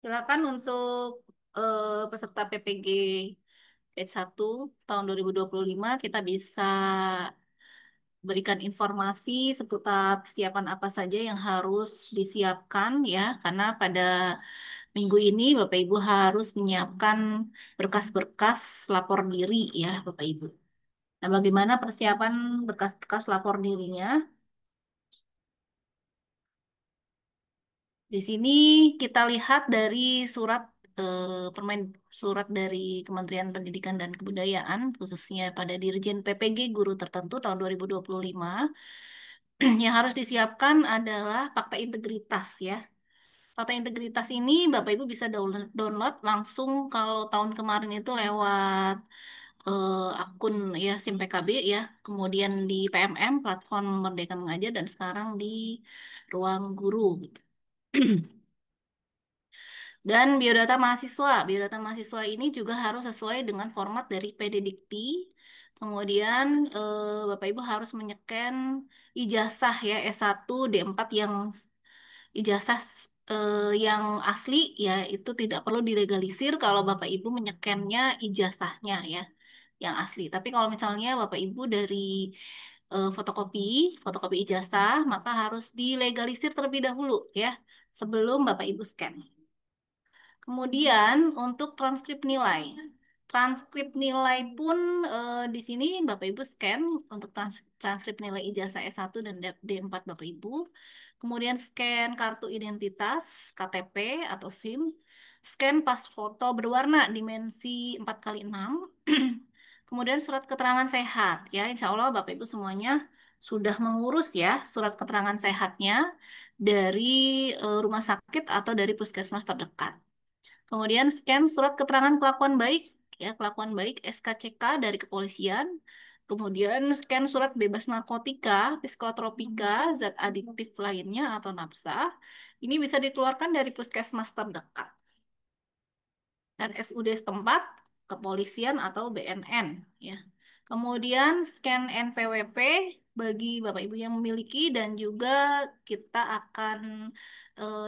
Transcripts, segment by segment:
Silakan untuk peserta PPG batch 1 tahun 2025 kita bisa berikan informasi seputar persiapan apa saja yang harus disiapkan ya, karena pada minggu ini Bapak Ibu harus menyiapkan berkas-berkas lapor diri ya Bapak Ibu. Nah, bagaimana persiapan berkas-berkas lapor dirinya? Di sini kita lihat dari surat permen surat dari Kementerian Pendidikan dan Kebudayaan khususnya pada Dirjen PPG Guru Tertentu tahun 2025 yang harus disiapkan adalah fakta integritas ya. Fakta integritas ini Bapak Ibu bisa download langsung kalau tahun kemarin itu lewat akun ya SIM PKB ya, kemudian di PMM platform Merdeka Mengajar dan sekarang di Ruang Guru gitu. Dan biodata mahasiswa ini juga harus sesuai dengan format dari PDDikti. Kemudian Bapak Ibu harus menyeken ijazah ya S1 D4 yang ijazah yang asli ya itu tidak perlu dilegalisir kalau Bapak Ibu menyekennya ijazahnya ya yang asli. Tapi kalau misalnya Bapak Ibu dari fotokopi, fotokopi ijazah maka harus dilegalisir terlebih dahulu ya sebelum Bapak Ibu scan. Kemudian untuk transkrip nilai. Transkrip nilai pun di sini Bapak Ibu scan untuk transkrip nilai ijazah S1 dan D4 Bapak Ibu. Kemudian scan kartu identitas, KTP atau SIM. Scan pas foto berwarna dimensi 4x6. Kemudian surat keterangan sehat. Ya, insya Allah Bapak Ibu semuanya sudah mengurus ya surat keterangan sehatnya dari rumah sakit atau dari puskesmas terdekat. Kemudian scan surat keterangan kelakuan baik, ya kelakuan baik SKCK dari kepolisian. Kemudian scan surat bebas narkotika, psikotropika, zat adiktif lainnya atau nafsa. Ini bisa dikeluarkan dari puskesmas terdekat. RSUD setempat, kepolisian atau BNN ya. Kemudian scan NPWP bagi Bapak Ibu yang memiliki dan juga kita akan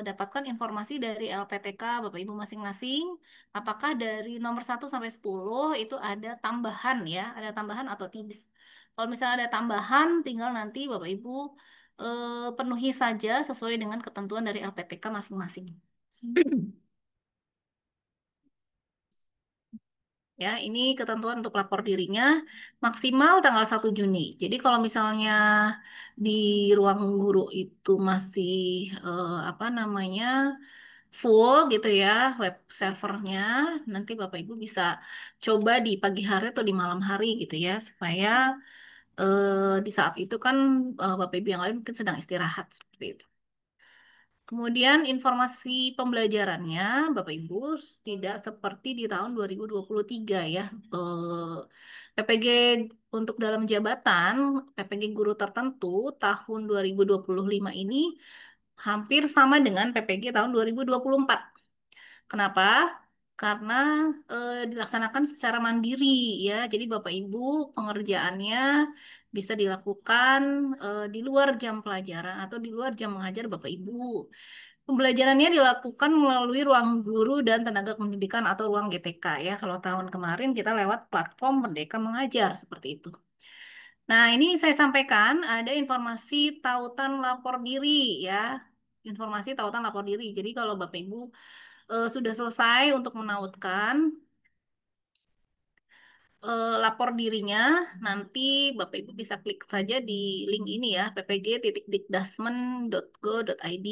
dapatkan informasi dari LPTK Bapak Ibu masing-masing apakah dari nomor 1 sampai 10 itu ada tambahan ya, ada tambahan atau tidak. Kalau misalnya ada tambahan tinggal nanti Bapak Ibu penuhi saja sesuai dengan ketentuan dari LPTK masing-masing. Ya, ini ketentuan untuk lapor dirinya maksimal tanggal 1 Juni. Jadi kalau misalnya di ruang guru itu masih apa namanya full gitu ya web servernya, nanti Bapak Ibu bisa coba di pagi hari atau di malam hari gitu ya supaya di saat itu kan Bapak Ibu yang lain mungkin sedang istirahat seperti itu. Kemudian informasi pembelajarannya, Bapak Ibu, tidak seperti di tahun 2023 ya. PPG untuk dalam jabatan, PPG guru tertentu tahun 2025 ini hampir sama dengan PPG tahun 2024. Kenapa? Karena dilaksanakan secara mandiri ya. Jadi Bapak Ibu pengerjaannya bisa dilakukan di luar jam pelajaran atau di luar jam mengajar Bapak Ibu. Pembelajarannya dilakukan melalui ruang guru dan tenaga pendidikan atau ruang GTK ya. Kalau tahun kemarin kita lewat platform Merdeka Mengajar seperti itu. Nah, ini saya sampaikan ada informasi tautan lapor diri ya. Informasi tautan lapor diri. Jadi kalau Bapak Ibu sudah selesai untuk menautkan lapor dirinya, nanti Bapak Ibu bisa klik saja di link ini ya, ppg.dikdasmen.go.id.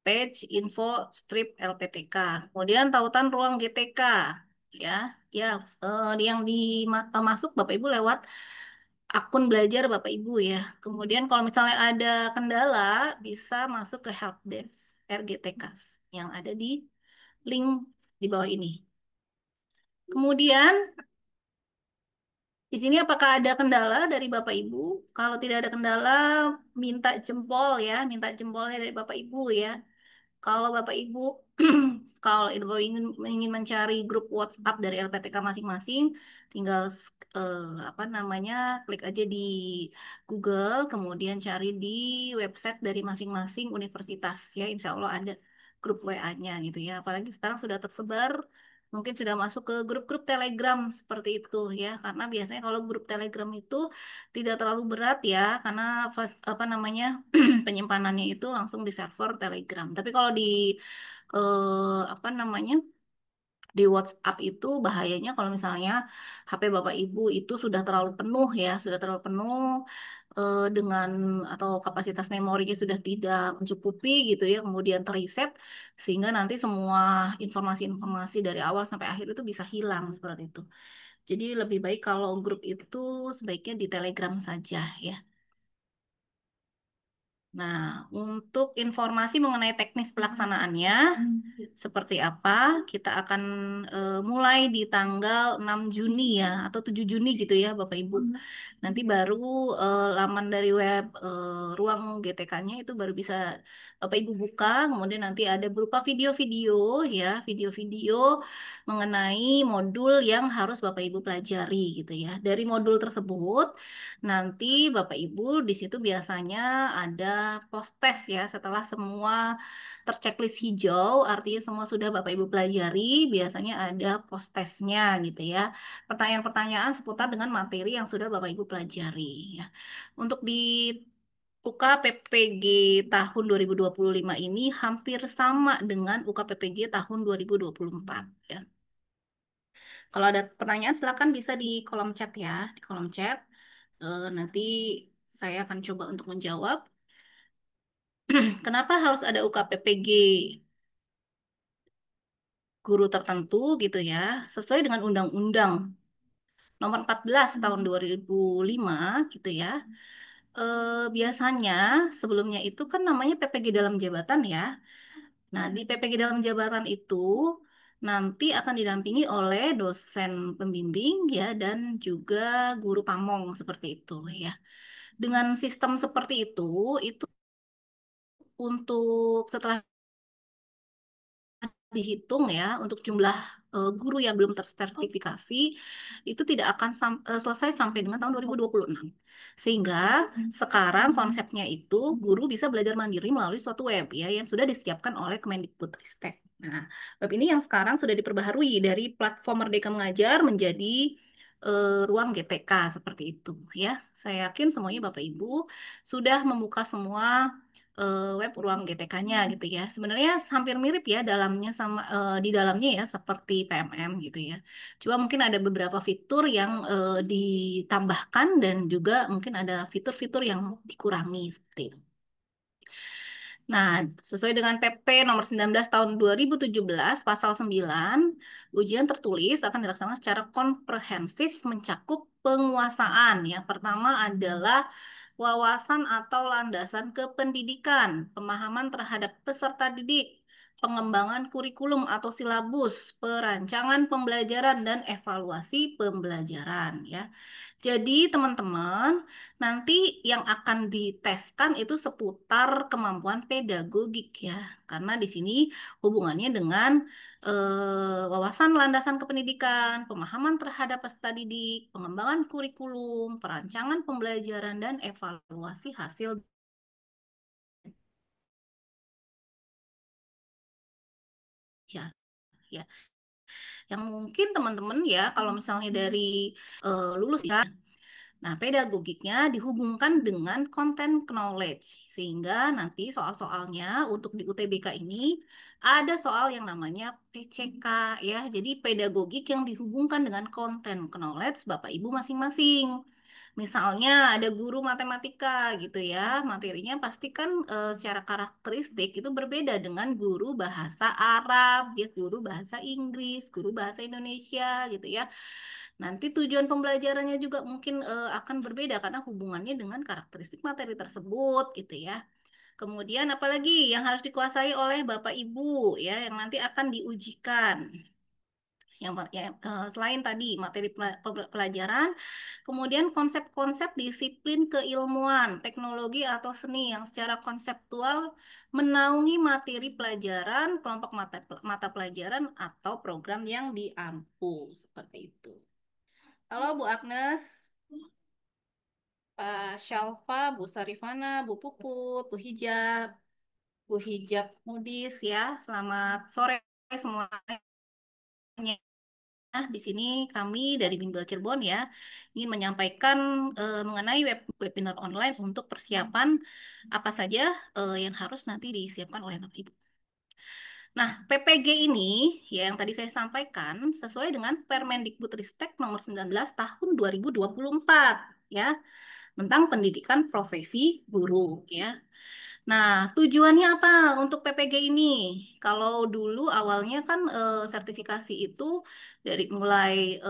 Page info strip LPTK. Kemudian tautan ruang GTK ya. Ya, yang masuk Bapak Ibu lewat akun belajar Bapak Ibu ya. Kemudian kalau misalnya ada kendala bisa masuk ke helpdesk RGTK yang ada di link di bawah ini. Kemudian di sini apakah ada kendala dari Bapak Ibu? Kalau tidak ada kendala, minta jempol ya, minta jempolnya dari Bapak Ibu ya. Kalau Bapak Ibu kalau Ibu ingin mencari grup WhatsApp dari LPTK masing-masing, tinggal apa namanya klik aja di Google, kemudian cari di website dari masing-masing universitas ya, Insya Allah ada. grup WA-nya gitu ya. Apalagi sekarang sudah tersebar, mungkin sudah masuk ke grup-grup Telegram seperti itu ya. Karena biasanya kalau grup Telegram itu tidak terlalu berat ya, karena apa namanya penyimpanannya itu langsung di server Telegram. Tapi kalau di apa namanya di WhatsApp itu bahayanya kalau misalnya HP Bapak Ibu itu sudah terlalu penuh ya, sudah terlalu penuh dengan atau kapasitas memorinya sudah tidak mencukupi gitu ya, kemudian terreset sehingga nanti semua informasi-informasi dari awal sampai akhir itu bisa hilang seperti itu. Jadi lebih baik kalau grup itu sebaiknya di Telegram saja ya. Nah, untuk informasi mengenai teknis pelaksanaannya, seperti apa, kita akan mulai di tanggal 6 Juni ya, atau 7 Juni gitu ya, Bapak Ibu. Nanti baru laman dari web ruang GTK-nya itu baru bisa Bapak Ibu buka, kemudian nanti ada berupa video-video ya, video-video mengenai modul yang harus Bapak Ibu pelajari gitu ya. Dari modul tersebut, nanti Bapak Ibu di situ biasanya ada post test ya setelah semua terchecklist hijau, artinya semua sudah Bapak Ibu pelajari, biasanya ada post testnya gitu ya. Pertanyaan-pertanyaan seputar dengan materi yang sudah Bapak Ibu pelajari ya. Untuk di UKPPG tahun 2025 ini hampir sama dengan UKPPG tahun 2024 ya. Kalau ada pertanyaan silakan bisa di kolom chat ya, di kolom chat. Nanti saya akan coba untuk menjawab. Kenapa harus ada UKPPG guru tertentu gitu ya, sesuai dengan Undang-Undang Nomor 14 tahun 2005 gitu ya. Biasanya sebelumnya itu kan namanya PPG dalam jabatan ya. Nah, di PPG dalam jabatan itu nanti akan didampingi oleh dosen pembimbing ya dan juga guru pamong seperti itu ya. Dengan sistem seperti itu untuk setelah dihitung ya untuk jumlah guru yang belum tersertifikasi itu tidak akan selesai sampai dengan tahun 2026. Sehingga sekarang konsepnya itu guru bisa belajar mandiri melalui suatu web ya yang sudah disiapkan oleh Kemendikbudristek. Nah, web ini yang sekarang sudah diperbaharui dari platform Merdeka Mengajar menjadi ruang GTK seperti itu ya. Saya yakin semuanya Bapak Ibu sudah membuka semua web ruang GTK-nya gitu ya. Sebenarnya hampir mirip ya dalamnya sama di dalamnya ya seperti PMM gitu ya. Cuma mungkin ada beberapa fitur yang ditambahkan dan juga mungkin ada fitur-fitur yang dikurangi seperti itu. Nah, sesuai dengan PP nomor 19 tahun 2017 pasal 9, ujian tertulis akan dilaksanakan secara komprehensif mencakup penguasaan. Yang pertama adalah wawasan atau landasan kependidikan, pemahaman terhadap peserta didik, pengembangan kurikulum atau silabus, perancangan pembelajaran dan evaluasi pembelajaran ya. Jadi teman-teman, nanti yang akan diteskan itu seputar kemampuan pedagogik ya. Karena di sini hubungannya dengan wawasan landasan kependidikan, pemahaman terhadap peserta didik, pengembangan kurikulum, perancangan pembelajaran dan evaluasi hasil belajar ya. Yang mungkin teman-teman ya kalau misalnya dari lulus ya. Nah, pedagogiknya dihubungkan dengan content knowledge, sehingga nanti soal-soalnya untuk di UTBK ini ada soal yang namanya PCK ya. Jadi pedagogik yang dihubungkan dengan content knowledge Bapak Ibu masing-masing. Misalnya ada guru matematika gitu ya, materinya pasti kan secara karakteristik itu berbeda dengan guru bahasa Arab, ya guru bahasa Inggris, guru bahasa Indonesia gitu ya. Nanti tujuan pembelajarannya juga mungkin akan berbeda karena hubungannya dengan karakteristik materi tersebut gitu ya. Kemudian apalagi yang harus dikuasai oleh Bapak Ibu ya yang nanti akan diujikan. Selain tadi materi pelajaran, kemudian konsep-konsep disiplin keilmuan, teknologi atau seni yang secara konseptual menaungi materi pelajaran, kelompok mata pelajaran atau program yang diampu seperti itu. Halo Bu Agnes, Pak Syalfa, Bu Sarifana, Bu Puput, Bu Hijab. Bu Hijab Mudis ya. Selamat sore semuanya. Di sini kami dari Bimbel Cirebon ya ingin menyampaikan mengenai webinar online untuk persiapan apa saja yang harus nanti disiapkan oleh Bapak Ibu. Nah, PPG ini ya yang tadi saya sampaikan sesuai dengan Permendikbudristek nomor 19 tahun 2024 ya tentang pendidikan profesi guru ya. Nah, tujuannya apa untuk PPG ini? Kalau dulu awalnya kan sertifikasi itu dari mulai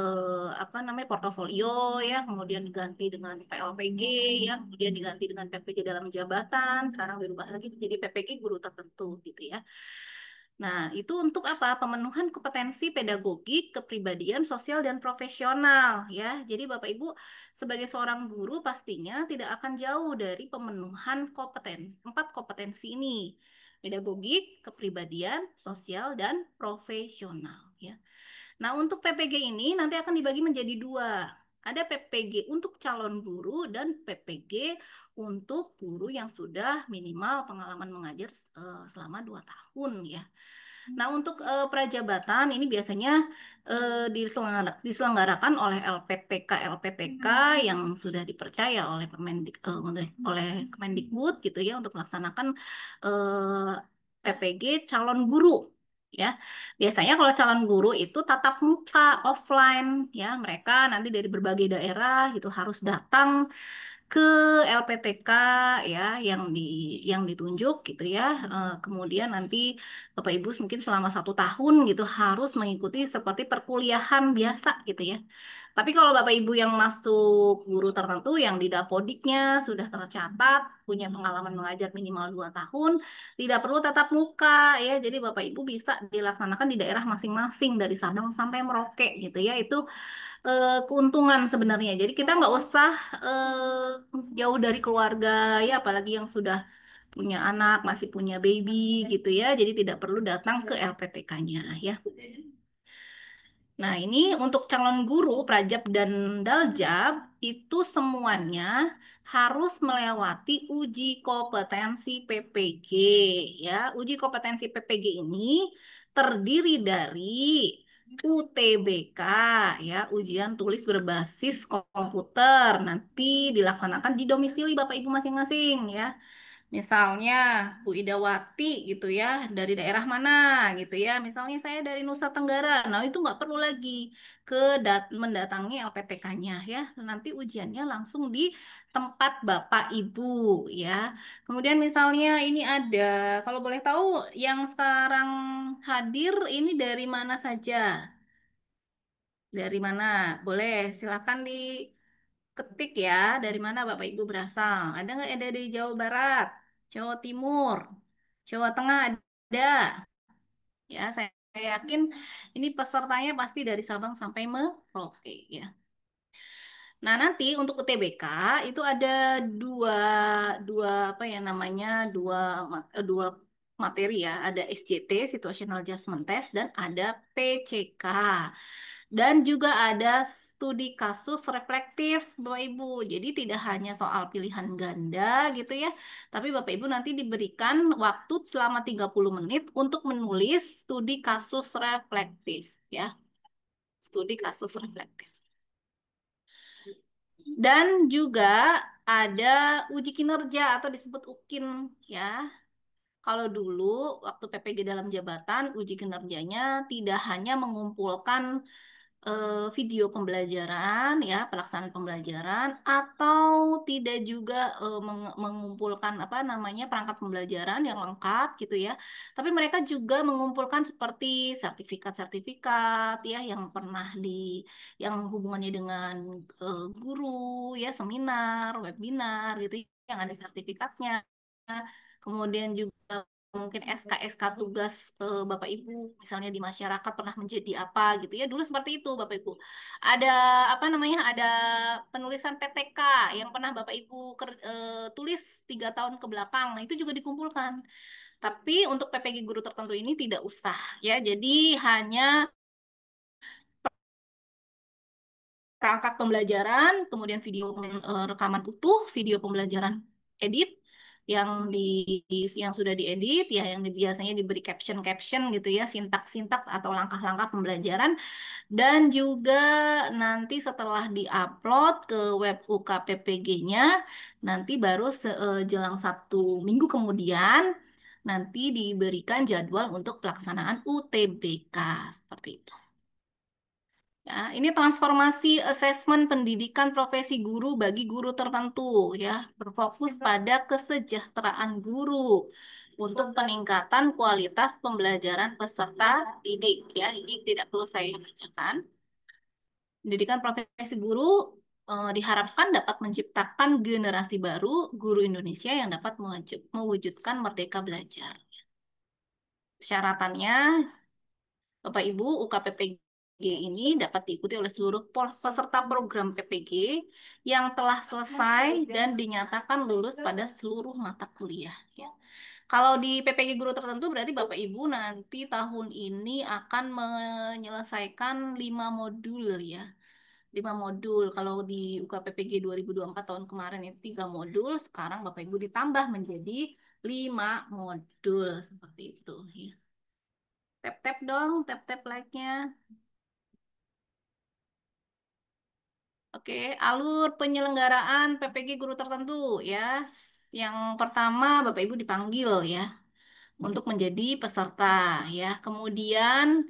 apa namanya portofolio ya, kemudian diganti dengan PLPG ya, kemudian diganti dengan PPG dalam jabatan, sekarang berubah lagi menjadi PPG guru tertentu gitu ya. Nah, itu untuk apa? Pemenuhan kompetensi pedagogik, kepribadian, sosial, dan profesional ya. Jadi Bapak Ibu sebagai seorang guru pastinya tidak akan jauh dari pemenuhan kompetensi, empat kompetensi ini. Pedagogik, kepribadian, sosial, dan profesional ya. Nah, untuk PPG ini nanti akan dibagi menjadi dua. Ada PPG untuk calon guru dan PPG untuk guru yang sudah minimal pengalaman mengajar selama 2 tahun ya. Nah, untuk prajabatan ini biasanya diselenggarakan oleh LPTK yang sudah dipercaya oleh oleh Kemendikbud gitu ya untuk melaksanakan PPG calon guru ya. Biasanya kalau calon guru itu tatap muka offline ya, mereka nanti dari berbagai daerah gitu harus datang ke LPTK ya yang ditunjuk gitu ya. Kemudian nanti Bapak Ibu mungkin selama 1 tahun gitu harus mengikuti seperti perkuliahan biasa gitu ya. Tapi kalau Bapak Ibu yang masuk guru tertentu yang di Dapodiknya sudah tercatat punya pengalaman mengajar minimal 2 tahun, tidak perlu tatap muka ya. Jadi Bapak Ibu bisa dilaksanakan di daerah masing-masing dari Sabang sampai Merauke gitu ya. Itu keuntungan sebenarnya. Jadi kita nggak usah jauh dari keluarga ya, apalagi yang sudah punya anak, masih punya baby gitu ya. Jadi tidak perlu datang ke LPTK-nya ya. Nah, ini untuk calon guru, prajab dan daljab itu semuanya harus melewati uji kompetensi PPG ya. Uji kompetensi PPG ini terdiri dari UTBK ya, ujian tulis berbasis komputer. Nanti dilaksanakan di domisili Bapak Ibu masing-masing ya. Misalnya Bu Idawati gitu ya, dari daerah mana gitu ya. Misalnya saya dari Nusa Tenggara. Nah, itu nggak perlu lagi ke mendatangi LPTK-nya ya. Nanti ujiannya langsung di tempat Bapak Ibu ya. Kemudian misalnya ini ada, kalau boleh tahu yang sekarang hadir ini dari mana saja? Dari mana? Boleh, silakan diketik ya. Dari mana Bapak Ibu berasal? Ada nggak yang dari Jawa Barat, Jawa Timur, Jawa Tengah ada? Ya, saya yakin ini pesertanya pasti dari Sabang sampai Merauke ya. Nah, nanti untuk UTBK itu ada dua, dua apa ya namanya, dua materi ya. Ada SJT, Situational Adjustment Test, dan ada PCK. Dan juga ada studi kasus reflektif, Bapak Ibu. Jadi tidak hanya soal pilihan ganda gitu ya, tapi Bapak Ibu nanti diberikan waktu selama 30 menit untuk menulis studi kasus reflektif ya. Studi kasus reflektif. Dan juga ada uji kinerja atau disebut UKIN ya. Kalau dulu waktu PPG dalam jabatan, uji kinerjanya tidak hanya mengumpulkan video pembelajaran ya, pelaksanaan pembelajaran atau tidak juga mengumpulkan apa namanya perangkat pembelajaran yang lengkap gitu ya. Tapi mereka juga mengumpulkan seperti sertifikat-sertifikat ya yang pernah yang hubungannya dengan guru ya, seminar, webinar gitu yang ada sertifikatnya. Kemudian juga mungkin SK-SK tugas Bapak Ibu misalnya di masyarakat pernah menjadi apa gitu ya dulu seperti itu Bapak Ibu ada apa namanya ada penulisan PTK yang pernah Bapak Ibu tulis 3 tahun ke belakang nah itu juga dikumpulkan tapi untuk PPG guru tertentu ini tidak usah ya jadi hanya perangkat pembelajaran kemudian video rekaman utuh video pembelajaran edit yang di yang sudah diedit ya, yang biasanya diberi caption-caption gitu ya, sintaks-sintaks atau langkah-langkah pembelajaran. Dan juga nanti setelah diupload ke web UKPPG-nya, nanti baru jelang 1 minggu kemudian nanti diberikan jadwal untuk pelaksanaan UTBK seperti itu. Ya, ini transformasi asesmen pendidikan profesi guru bagi guru tertentu ya, berfokus pada kesejahteraan guru untuk peningkatan kualitas pembelajaran peserta didik ya. Ini tidak perlu saya bacakan. Pendidikan profesi guru diharapkan dapat menciptakan generasi baru guru Indonesia yang dapat mewujudkan merdeka belajar. Persyaratannya, Bapak Ibu, UKPPG ini dapat diikuti oleh seluruh peserta program PPG yang telah selesai dan dinyatakan lulus pada seluruh mata kuliah. Ya. Kalau di PPG guru tertentu berarti Bapak Ibu nanti tahun ini akan menyelesaikan 5 modul ya. 5 modul. Kalau di UKPPG 2024 tahun kemarin itu 3 modul, sekarang Bapak Ibu ditambah menjadi 5 modul seperti itu. Ya. Tap-tap dong, tap-tap like-nya. Oke, alur penyelenggaraan PPG guru tertentu ya. Yang pertama Bapak Ibu dipanggil ya untuk menjadi peserta ya. Kemudian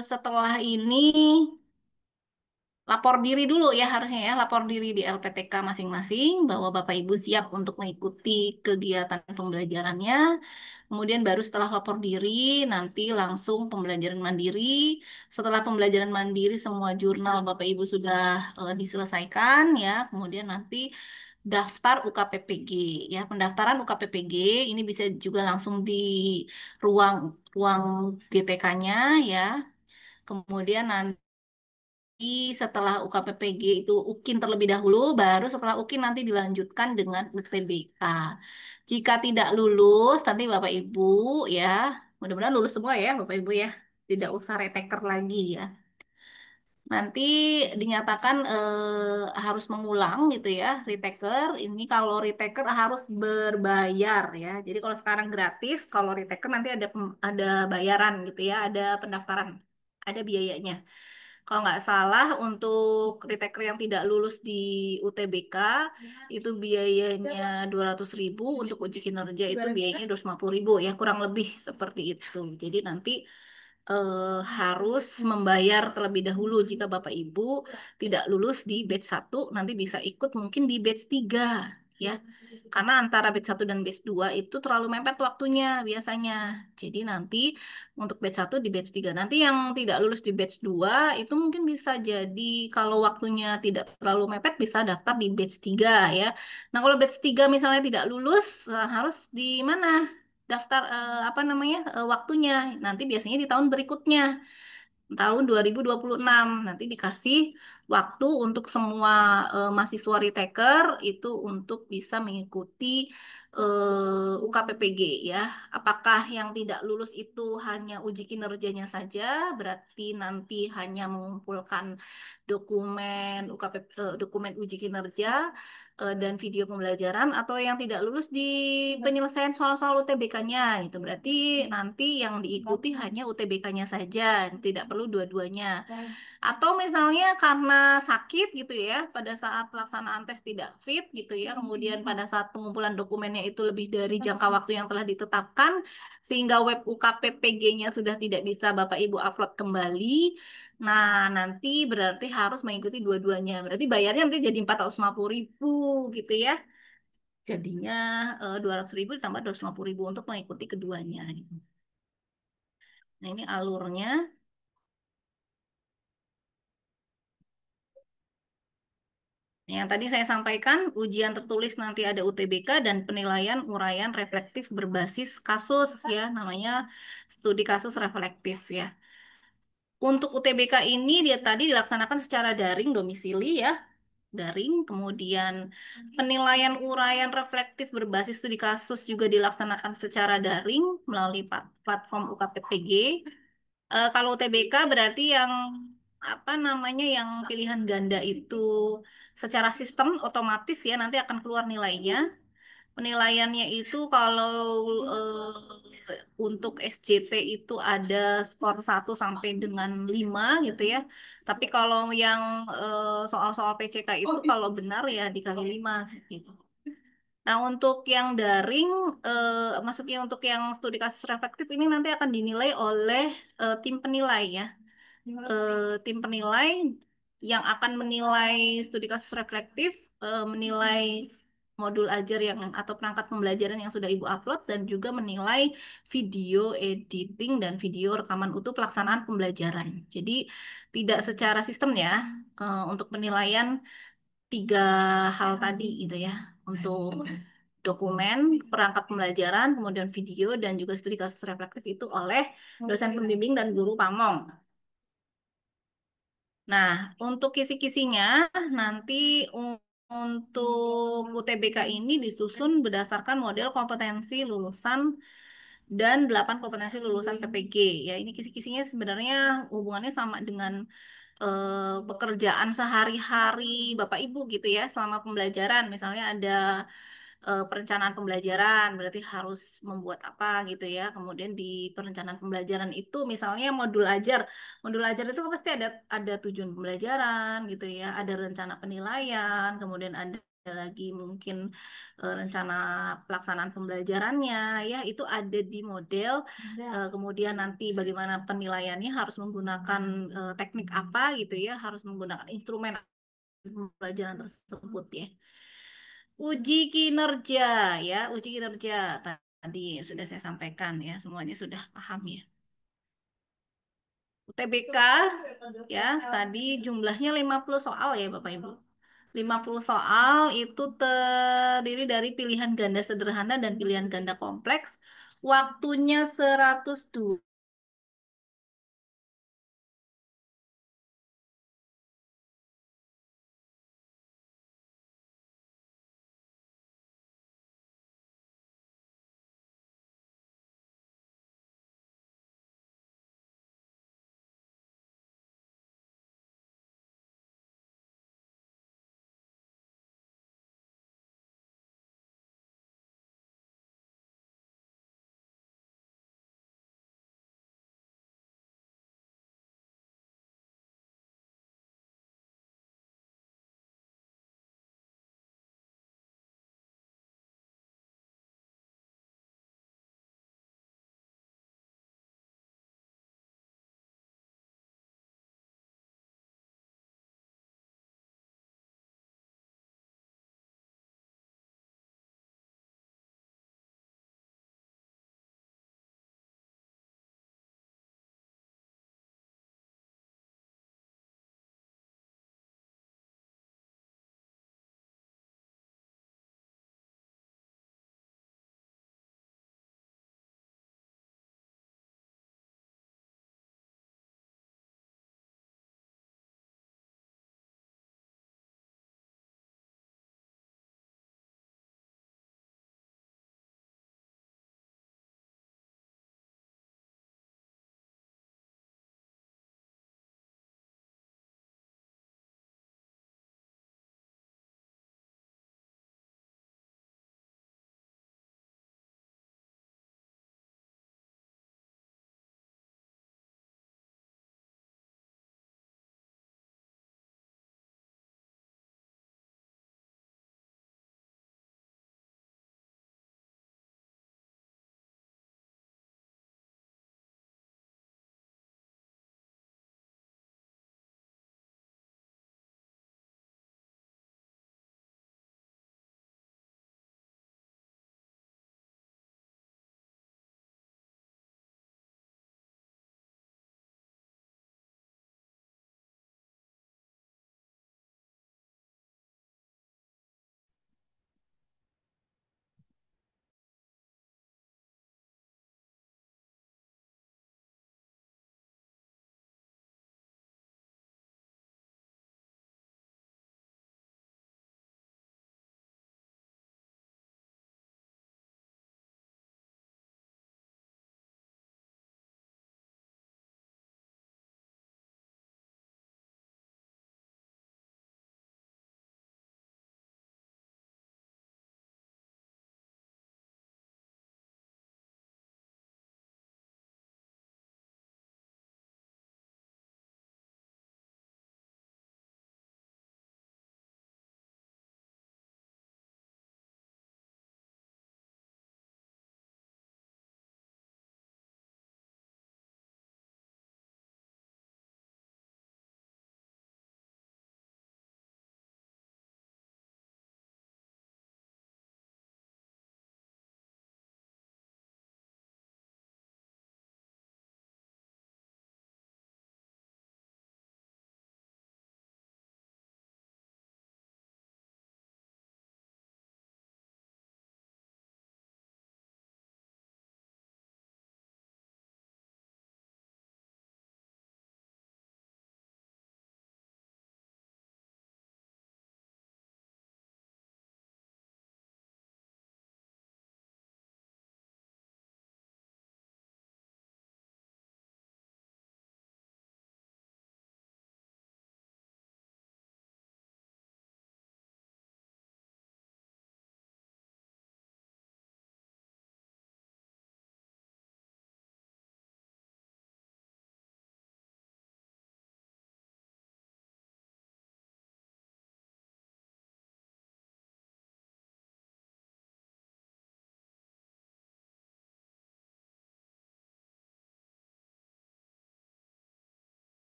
setelah ini lapor diri dulu ya harusnya ya, lapor diri di LPTK masing-masing bahwa Bapak Ibu siap untuk mengikuti kegiatan pembelajarannya. Kemudian baru setelah lapor diri, nanti langsung pembelajaran mandiri. Setelah pembelajaran mandiri, semua jurnal Bapak Ibu sudah diselesaikan ya. Kemudian nanti daftar UKPPG ya. Pendaftaran UKPPG ini bisa juga langsung di ruang ruang GTK-nya ya. Kemudian nanti setelah UKPPG itu UKIN terlebih dahulu, baru setelah UKIN nanti dilanjutkan dengan UTBK. Jika tidak lulus, nanti Bapak Ibu ya, mudah-mudahan lulus semua ya Bapak Ibu ya, tidak usah retaker lagi ya. Nanti dinyatakan harus mengulang gitu ya, retaker. Ini kalau retaker harus berbayar ya. Jadi kalau sekarang gratis, kalau retaker nanti ada bayaran gitu ya, ada pendaftaran, ada biayanya. Kalau nggak salah untuk retaker yang tidak lulus di UTBK itu biayanya 200.000, untuk uji kinerja itu biayanya 250.000 ya, kurang lebih seperti itu. Jadi nanti harus membayar terlebih dahulu. Jika Bapak Ibu tidak lulus di batch 1, nanti bisa ikut mungkin di batch 3 ya. Karena antara batch 1 dan batch 2 itu terlalu mepet waktunya biasanya. Jadi nanti untuk batch 1 di batch 3. Nanti yang tidak lulus di batch 2 itu mungkin bisa jadi kalau waktunya tidak terlalu mepet bisa daftar di batch 3 ya. Nah, kalau batch 3 misalnya tidak lulus, harus di mana? Daftar apa namanya waktunya nanti biasanya di tahun berikutnya, tahun 2026 nanti dikasih waktu untuk semua mahasiswa retaker itu untuk bisa mengikuti UKPPG ya. Apakah yang tidak lulus itu hanya uji kinerjanya saja, berarti nanti hanya mengumpulkan dokumen dokumen uji kinerja dan video pembelajaran, atau yang tidak lulus di penyelesaian soal-soal UTBK-nya itu berarti nanti yang diikuti hanya UTBK-nya saja, tidak perlu dua-duanya. Atau misalnya karena sakit gitu ya, pada saat pelaksanaan tes tidak fit gitu ya, kemudian pada saat pengumpulan dokumennya itu lebih dari jangka waktu yang telah ditetapkan, sehingga web UKPPG-nya sudah tidak bisa Bapak Ibu upload kembali. Nah, nanti berarti harus mengikuti dua-duanya. Berarti bayarnya nanti jadi 450.000 gitu ya. Jadinya 200.000 ditambah 250.000 untuk mengikuti keduanya, gitu. Nah, ini alurnya. Yang tadi saya sampaikan, ujian tertulis nanti ada UTBK dan penilaian uraian reflektif berbasis kasus ya, namanya studi kasus reflektif ya. Untuk UTBK ini dia tadi dilaksanakan secara daring domisili ya, daring. Kemudian penilaian uraian reflektif berbasis studi kasus juga dilaksanakan secara daring melalui platform UKPPG. Kalau UTBK berarti yang apa namanya yang pilihan ganda itu secara sistem otomatis ya nanti akan keluar nilainya. Penilaiannya itu kalau untuk SJT itu ada skor 1 sampai dengan 5 gitu ya. Tapi kalau yang soal-soal PCK itu kalau benar ya dikali 5 gitu. Nah, untuk yang daring, maksudnya untuk yang studi kasus reflektif ini nanti akan dinilai oleh tim penilai ya. Tim penilai yang akan menilai studi kasus reflektif, menilai modul ajar yang atau perangkat pembelajaran yang sudah Ibu upload dan juga menilai video editing dan video rekaman utuh pelaksanaan pembelajaran. Jadi tidak secara sistem ya, untuk penilaian tiga hal tadi gitu ya. Untuk dokumen, perangkat pembelajaran, kemudian video, dan juga studi kasus reflektif itu oleh dosen pembimbing dan guru pamong. Nah, untuk kisi-kisinya nanti untuk UTBK ini disusun berdasarkan model kompetensi lulusan dan 8 kompetensi lulusan PPG. Ya, ini kisi-kisinya sebenarnya hubungannya sama dengan pekerjaan sehari-hari Bapak Ibu gitu ya selama pembelajaran. Misalnya ada perencanaan pembelajaran, berarti harus membuat apa gitu ya. Kemudian di perencanaan pembelajaran itu misalnya modul ajar. Modul ajar itu pasti ada tujuan pembelajaran gitu ya, ada rencana penilaian, kemudian ada lagi mungkin rencana pelaksanaan pembelajarannya ya itu ada di model. Kemudian nanti bagaimana penilaiannya harus menggunakan teknik apa gitu ya, harus menggunakan instrumen pembelajaran tersebut ya. Uji kinerja ya, uji kinerja tadi sudah saya sampaikan ya, semuanya sudah paham ya. UTBK ya, tadi jumlahnya 50 soal ya Bapak Ibu. 50 soal itu terdiri dari pilihan ganda sederhana dan pilihan ganda kompleks. Waktunya 120